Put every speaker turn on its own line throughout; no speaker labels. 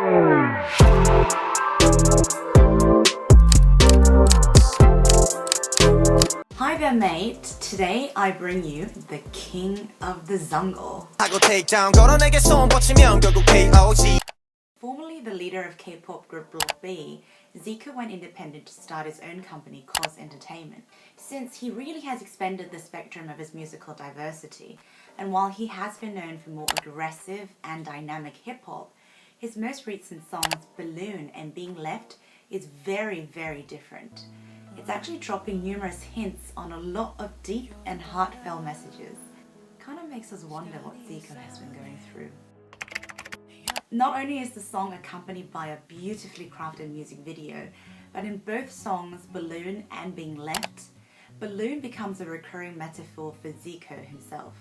Hi there, mate. Today I bring you the king of the jungle. Formerly the leader of K-pop group Block B, Zico went independent to start his own company, Cos Entertainment. Since he really has expanded the spectrum of his musical diversity, and while he has been known for more aggressive and dynamic hip-hop, his most recent songs, Balloon and Being Left, is very, very different. It's actually dropping numerous hints on a lot of deep and heartfelt messages. Kind of makes us wonder what Zico has been going through. Not only is the song accompanied by a beautifully crafted music video, but in both songs, Balloon and Being Left, Balloon becomes a recurring metaphor for Zico himself.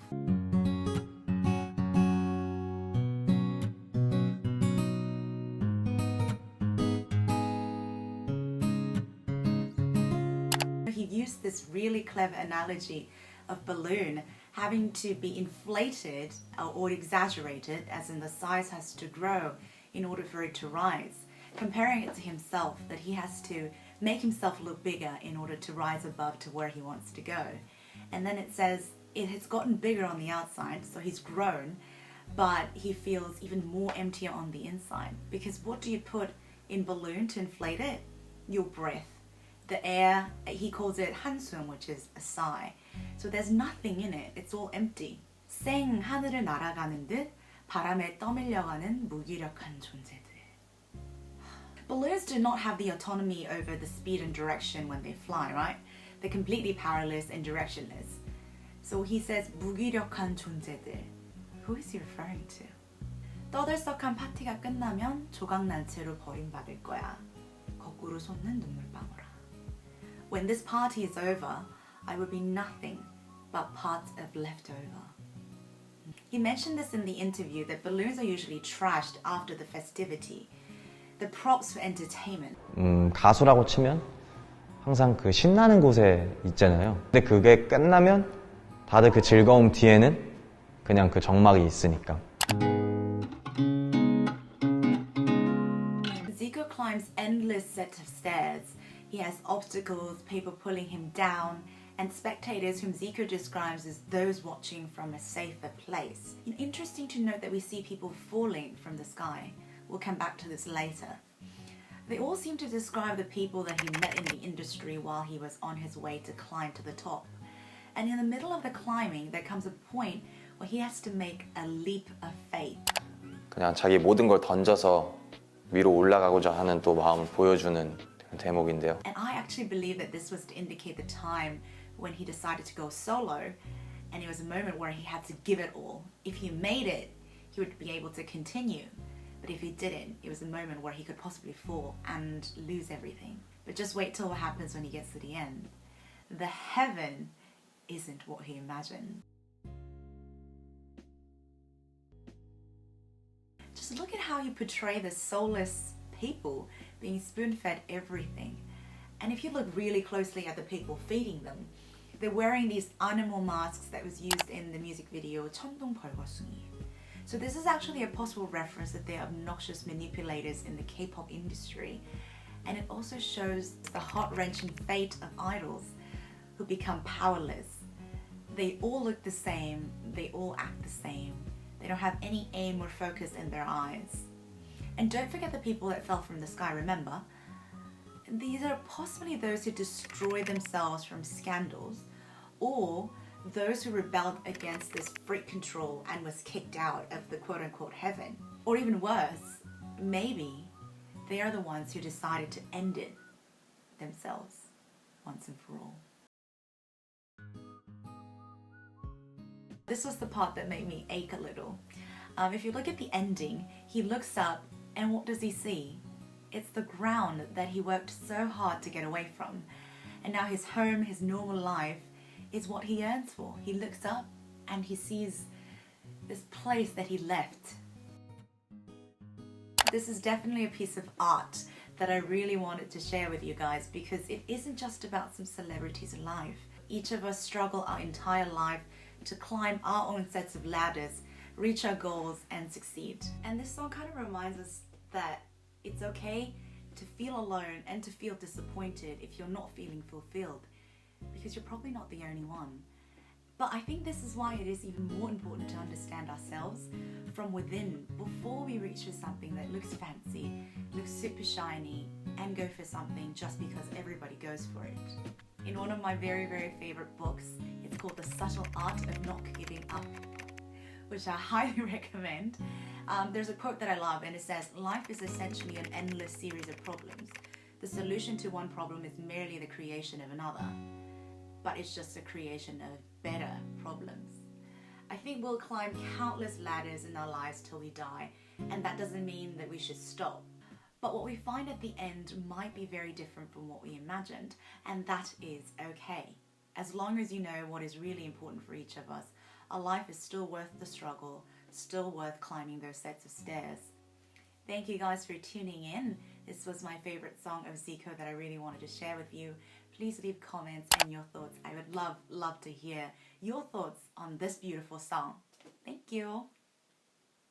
He used this really clever analogy of balloon having to be inflated or exaggerated, as in the size has to grow in order for it to rise, comparing it to himself, that he has to make himself look bigger in order to rise above to where he wants to go. And then it says it has gotten bigger on the outside, so he's grown, but he feels even more emptier on the inside. Because what do you put in balloon to inflate it? Your breath. The air, he calls it 한숨, which is a sigh. So there's nothing in it, it's all empty. 생 하늘을 날아가는 듯 바람에 떠밀려가는 무기력한 존재들. Balloons do not have the autonomy over the speed and direction when they fly, right? They're completely powerless and directionless. So he says 무기력한 존재들. Who is he referring to? 떠들썩한 파티가 끝나면 조각난 채로 버림받을 거야. 거꾸로 솟는 눈물방울아. When this party is over, I will be nothing but part of leftover. He mentioned this in the interview that balloons are usually trashed after the festivity. The props for entertainment.
가수라고 치면 항상 그 신나는 곳에 있잖아요. 근데 그게 끝나면 다들 그 즐거움 뒤에는 그냥 그 적막이 있으니까.
Zico climbs endless sets of stairs. He has obstacles, people pulling him down, and spectators whom Zico describes as those watching from a safer place. Interesting to note that we see people falling from the sky. We'll come back to this later. They all seem to describe the people that he met in the industry while he was on his way to climb to the top. And in the middle of the climbing, there comes a point where he has to make a leap of faith.
그냥 자기 모든 걸 던져서 위로 올라가고자 하는 또 마음을 보여주는 대목인데요.
And I actually believe that this was to indicate the time when he decided to go solo, and it was a moment where he had to give it all. If he made it, he would be able to continue. But if he didn't, it was a moment where he could possibly fall and lose everything. But just wait till what happens when he gets to the end. The heaven isn't what he imagined. Just look at how you portray the soulless people being spoon-fed everything. And if you look really closely at the people feeding them, they're wearing these animal masks that was used in the music video 천둥 벌거숭이. So this is actually a possible reference that they're obnoxious manipulators in the K-pop industry. And it also shows the heart-wrenching fate of idols who become powerless. They all look the same, they all act the same. They don't have any aim or focus in their eyes. And don't forget the people that fell from the sky, remember? These are possibly those who destroy themselves from scandals, or those who rebelled against this freak control and was kicked out of the quote-unquote heaven. Or even worse, maybe they are the ones who decided to end it themselves once and for all. This was the part that made me ache a little. If you look at the ending, he looks up and what does he see? It's the ground that he worked so hard to get away from. And now his home, his normal life, is what he yearns for. He looks up and he sees this place that he left. This is definitely a piece of art that I really wanted to share with you guys, because it isn't just about some celebrity's life. Each of us struggle our entire life to climb our own sets of ladders, reach our goals and succeed. And this song kind of reminds us that it's okay to feel alone and to feel disappointed if you're not feeling fulfilled, because you're probably not the only one. But I think this is why it is even more important to understand ourselves from within before we reach for something that looks fancy, looks super shiny, and go for something just because everybody goes for it. In one of my very, very favorite books, it's called The Subtle Art of Not Giving Up, which I highly recommend. There's a quote that I love, and it says, "Life is essentially an endless series of problems. The solution to one problem is merely the creation of another, but it's just a creation of better problems." I think we'll climb countless ladders in our lives till we die, and that doesn't mean that we should stop. But what we find at the end might be very different from what we imagined, and that is okay. As long as you know what is really important for each of us, our life is still worth the struggle, still worth climbing those sets of stairs. Thank you guys for tuning in. This was my favorite song of Zico that I really wanted to share with you. Please leave comments and your thoughts. I would love to hear your thoughts on this beautiful song. Thank you.